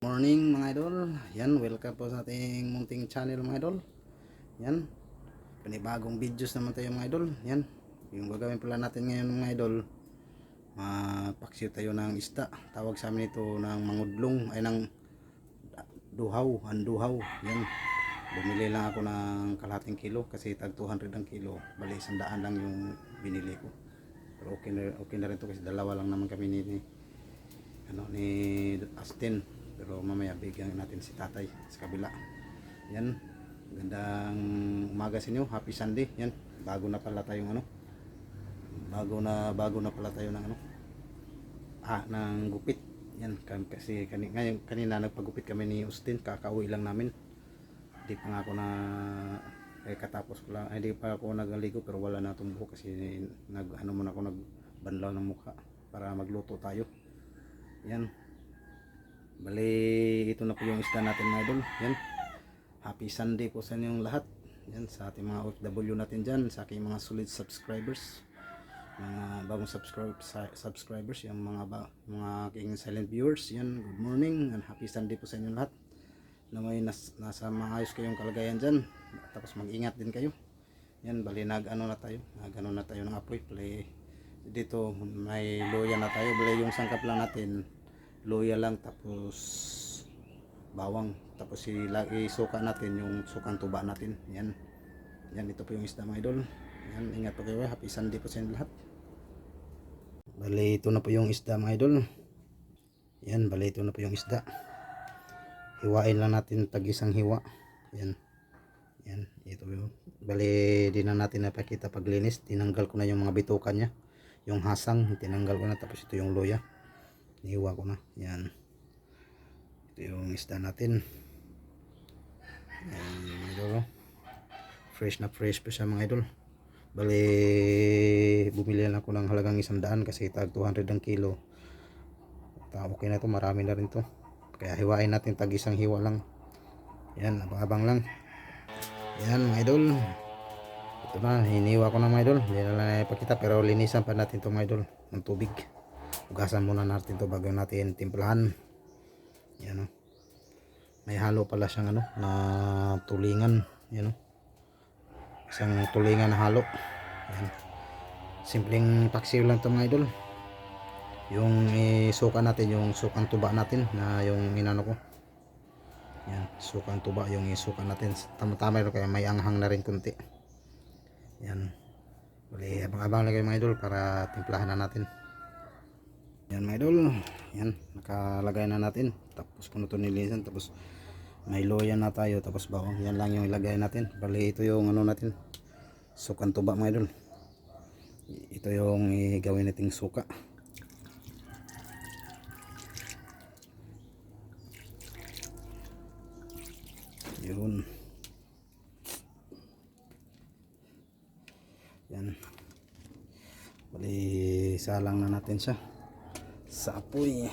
Morning mga idol. Yan, welcome po sa ating munting channel mga idol. Yan, panibagong videos naman tayo mga idol. Yan, yung gagawin pala natin ngayon mga idol, mapaksiw tayo ng isda. Tawag sa amin ito ng mangudlong, ay ng duhaw, anduhaw. Yan, bumili lang ako ng kalahating kilo kasi tag 200 ang kilo. Bali 100 lang yung binili ko. Pero okay na rin to kasi dalawa lang naman kami ni Astin. Pero mamaya bigyan natin si tatay sa kabila. Yan, gandang umaga sa inyo, happy Sunday. Yan, bago na pala tayong bago na pala tayo ng ng gupit. Yan, kasi kanina nagpagupit kami ni Austin, kakauwi lang namin. Hindi pa nga ako na katapos ko lang, hindi pa ako nagaligo pero wala na itong buhok kasi muna ako nagbanlaw ng mukha para magluto tayo. Yan, bali ito na po yung isda natin mga idol. Yan, happy Sunday po sa inyong lahat. Yan, sa ating mga OFW natin dyan, sa aking mga solid subscribers, mga bagong subscribers, yung mga aking silent viewers. Yan, good morning and happy Sunday po sa inyong lahat. Na may nasa maayos kayong kalagayan dyan, tapos mag-ingat din kayo. Yan, bali nag-ano na tayo ng apoy. Bali dito may loya na tayo. Bali yung sangkap lang natin loya lang, tapos bawang, tapos isuka natin yung sukang tuba natin. Yan, ito po yung isda mga idol. Yan, ingat po kayo, happy Sunday po sa inyo lahat. Bali ito na po yung isda mga idol. Yan, bali ito na po yung isda. Hiwain lang natin tag isang hiwa. Yan, ito yun. Bali di na natin napakita paglinis. Tinanggal ko na yung mga bitukan nya, yung hasang tinanggal ko na, tapos ito yung loya nihiwa ko na. Yan, ito yung isda natin. Yan mga idol, fresh na fresh pa siya mga idol. Bali bumili lang ako ng halagang 100 kasi tag 200 ang kilo. Okay na ito, marami na rin to, kaya hiwain natin tag isang hiwa lang. Yan, abang-abang lang. Yan mga idol, ito na, hiniwa ko na mga idol. Hindi na lang ipakita pero linisan pa natin ito mga idol ng tubig. Ugasan muna natin to bago natin timplahan. Yan, may halo pala siyang na tulingan. Yan, isang tulingan na halo. Yan, simpleng paksiw lang to mga idol. Yung isuka natin, yung sukang tuba natin na yung inano ko. Yan, sukang tuba yung isuka natin. Tama-tama ito, kaya may anghang na rin kunti. Yan, bali abang-abang lang kayo mga idol para timplahan na natin. Yan mga idol, yan, nakalagay na natin. Tapos kung ito nilisan, tapos may loya na tayo, tapos bawang. Yan lang yung ilagay natin. Bali ito yung natin, sukang tuba mga idol. Ito yung gawin nating suka. Yun, yan, bali salang na natin siya sa apoy.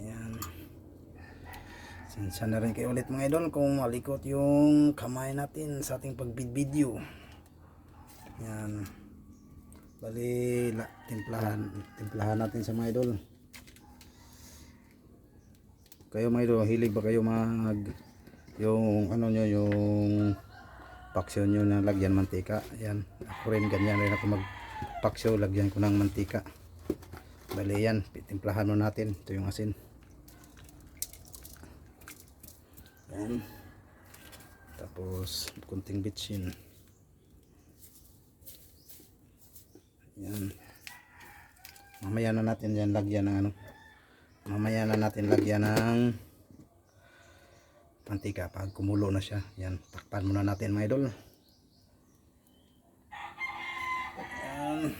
Yan, sinsya na rin kayo ulit mga idol kung malikot yung kamay natin sa ating pagbidvideo. Yan, bali timplahan natin sa mga idol. Kayo mga idol, hilig ba kayo yung yung paksiw nyo na lagyan mantika? Yan, ako rin ganyan rin ako magpaksiw, lagyan ko ng mantika. Bali yan, timplahan mo natin. Ito yung asin. Yan, tapos kunting bitsin. Yan, mamaya na natin yan lagyan ng mamaya na natin lagyan ng mantika pag kumulo na siya. Yan, takpan muna natin mga idol. Yan,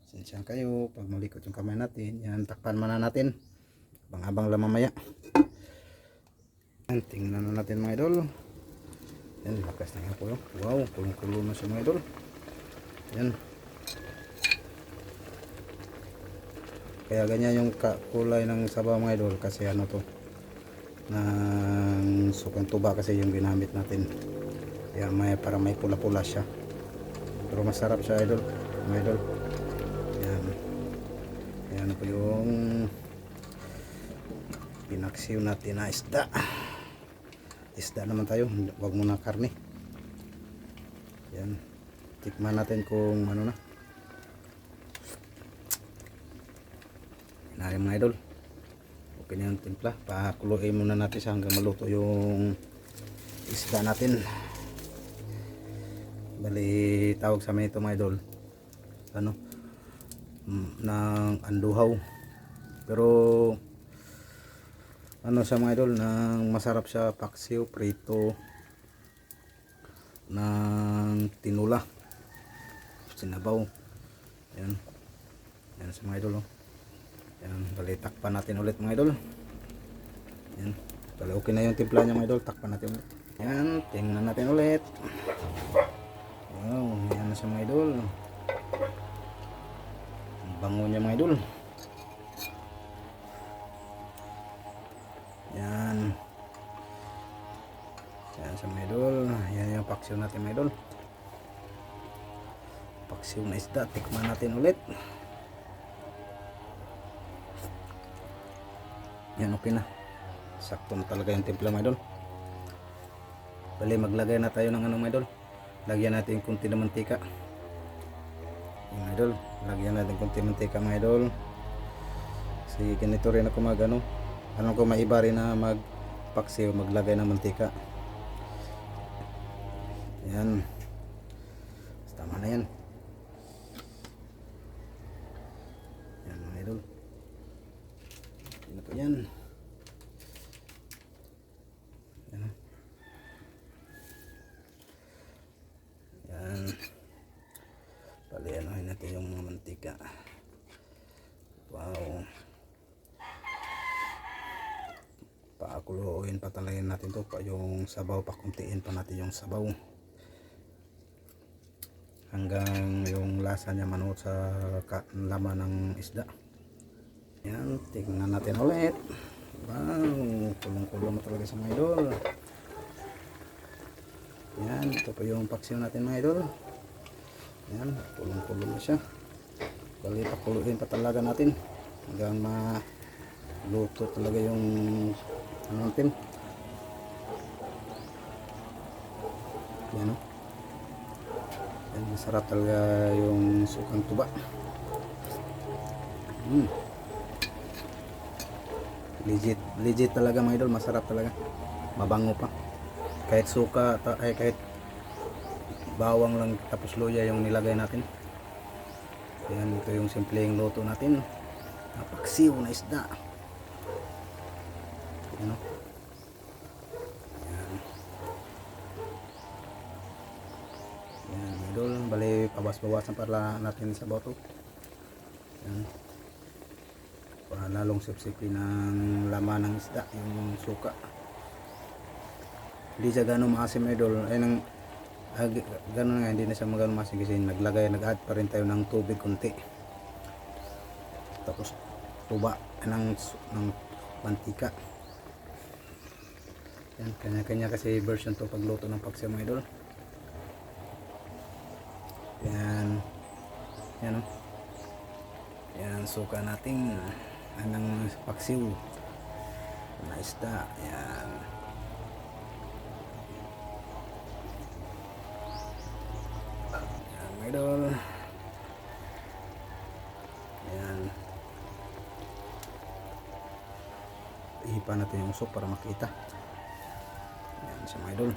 sensya kayo pag malikot yung kamay natin. Yan, takpan muna natin, abang-abang lang mamaya. Yan, tingnan na natin mga idol. Yan, lakas na nga po. Wow, kulong-kulo na siya mga idol. Yan, kaya ganyan yung kulay ng sabaw mga idol kasi to ng sukang tuba kasi yung ginamit natin. Kaya para may pula-pula siya, pero masarap siya idol, mga idol. Yan, yan po yung pinaksiw natin na isda. Isda naman tayo, wag muna karne. Yan, tikman natin kung ano na. Yan mga idol, okay na yung timpla. Pakuluin muna natin siya hanggang maluto yung isda natin. Bali tawag sa amin ito mga idol, ano, ng anduhaw. Pero ano siya mga idol, nang masarap siya paksiw, prito, ng tinula, sinabaw. Yan, yan sa mga idol, oh. Yan, bali takpan natin ulit mga idol. Yan, bali okay na yung timpla niya mga idol, takpan natin ulit. Yan, tingnan natin ulit. Wow, yan na siya mga idol. Ang bango niya mga idol. Yan, yan sa mga idol. Yan yung paksiw natin mga idol. Paksiw na isda, tikman natin ulit. Yan, okay na, sakto na talaga yung timpla mga idol. Bali maglagay na tayo ng ano mga idol, lagyan natin kunti na mantika. Yan mga idol, lagyan natin kunti mantika mga idol. Kasi ganito rin ako mag ano ko maiba rin na magpaksiw, maglagay ng mantika. Yan, tama na yan. Yan mga idol, ano po yan. Yan, yan, palianohin natin yung mga mantika. Wow, pakuluin, patalayin natin to pa yung sabaw, pakuntiin pa natin yung sabaw hanggang yung lasa niya manuot sa laman ng isda. Yan, tingnan natin ulit. Wow, kulong-kulong na talaga sa mga idol. Yan, ito po yung paksiw natin mga idol. Yan, kulong-kulong na siya. Bali pakuluin pa talaga natin hanggang maluto talaga yung ano natin. Yan, oh. Yan, masarap talaga yung sukang tuba. Legit talaga mga idol, masarap talaga, mabango pa. Kahit suka ay kahit bawang lang tapos luya yung nilagay natin. Yan, ito yung simpleng luto natin, paksiw na isda. Yan, oh. Yan idol, bali pabawas-bawasan para natin sa boto. Yan, para lalong sipsipin ng laman ng isda yung suka. Hindi siya gano'ng maasim idol, ay nang gano'n nga, hindi na siya magano'ng maasim kasi nag-add pa rin tayo ng tubig konti, tapos tuba ng mantika. Yan, kanya-kanya kasi version to pagluto ng paksiw mga idol. Yan, yan, oh. Yan, suka natin anang paksiw na isda. Yan, yan mga idol. Yan, ihipa natin yung usok para makita. Yan sa mga idol.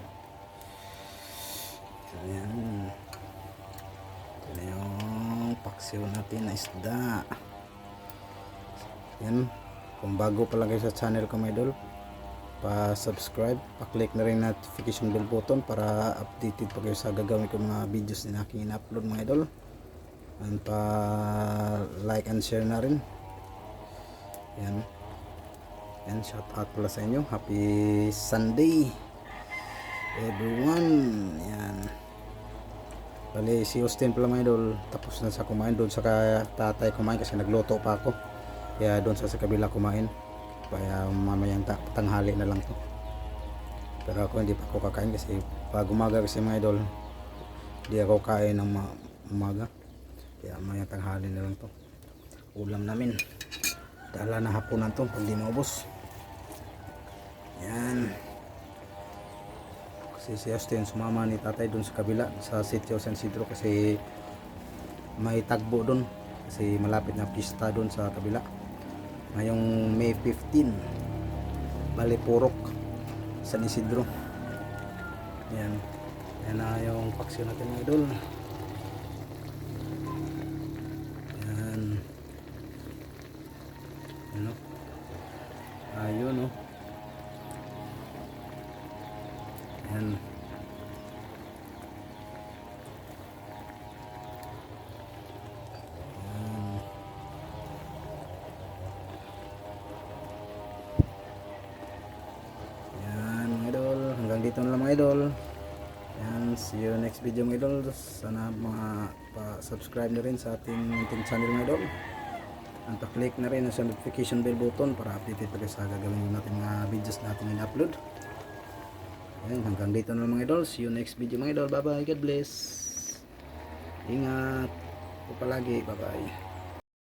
Yan, ito na yung paksiw natin na isda. Yan, kung bago pa lang kayo sa channel ko mga idol, pa-subscribe, pa-click na rin notification bell button para updated pa kayo sa gagawin ko mga videos na aking in-upload mga idol. And pa-like and share na rin. Yan, yan, shout out pala sa inyo. Happy Sunday everyone. Yan, bali si Austin pala mga idol, tapos na sa kumain doon sa tatay kumain kasi nagluto pa ako, kaya doon sa kabila kumain, kaya mamayang tanghali na lang to. Pero ako hindi pa ako kakain kasi pag umaga kasi mga idol hindi ako kain ng umaga, kaya mamayang tanghali na lang to ulam namin. Dala na hapunan to pag di maubos. Kasi si Austin sumama ni tatay doon sa kabila sa Sitio San Isidro kasi may tagbo doon. Kasi malapit na pista doon sa kabila. Ngayong May 15, bali Purok, San Isidro. Yan. Yan na yung paksyon natin mga idol. Yan. Ano? Ayun oh. Yan. Yan mga idol. Hanggang dito na lang mga idol. Yan, see you next video mga idol. Sana pa-subscribe na rin sa ating channel mga idol. At pa-click na rin sa notification bell button para updated pa sa gagawin natin mga videos natin in-upload. Yan, hanggang dito na lang mga idol. See you next video mga idol. Bye bye. God bless. Ingat po palagi. Bye bye.